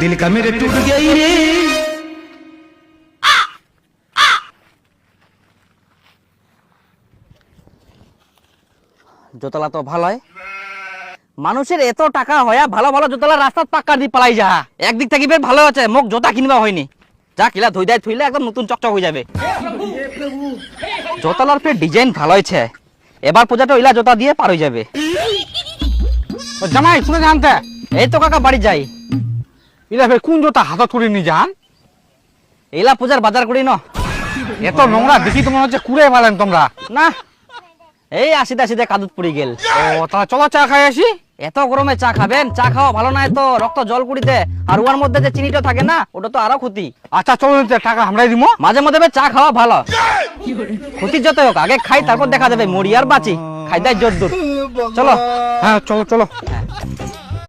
दिल का मेरे टूट गई रे। জোতলা তো ভালোই, মানুষের এত টাকা হয়া ভালো ভালো জোতলা রাস্তাত পাক্কা দি পালাই যা। একদিক থেকে বেশ ভালো আছে, মোক জোতা কিনবা হয়নি। যা কিলা ধুই দেয় থুইলে একদম নতুন চকচক হয়ে যাবে। জোতলার ফের ডিজাইন ভালো হয়েছে, এবার পূজাটা ইলা জোতা দিয়ে পার হয়ে যাবে। জামাই শুনে জানতে এই তো কাকা বাড়ি যাই। ইলা ফের কোন জোতা হাতত করে নি যান? ইলা পূজার বাজার করি ন। এত নোংরা দেখি তো মনে হচ্ছে কুড়ে পালেন তোমরা। না, এই আসিতে আসিতে কাদুত পড়ে গেল। ও তাহলে চলো চা খাই আসি। এত গরমে চা খাবেন? চা খাওয়া ভালো নয় তো, রক্ত জল কুড়িতে। আর ওর মধ্যে যে চিনিটা থাকে না, ওটা তো আরো ক্ষতি। আচ্ছা চলো টাকা আমরাই দিব। মাঝে মধ্যে চা খাওয়া ভালো, ক্ষতির যত হোক আগে খাই তারপর দেখা যাবে মরি আর বাঁচি। খাই দেয় জোর দূর। চলো। হ্যাঁ চলো চলো।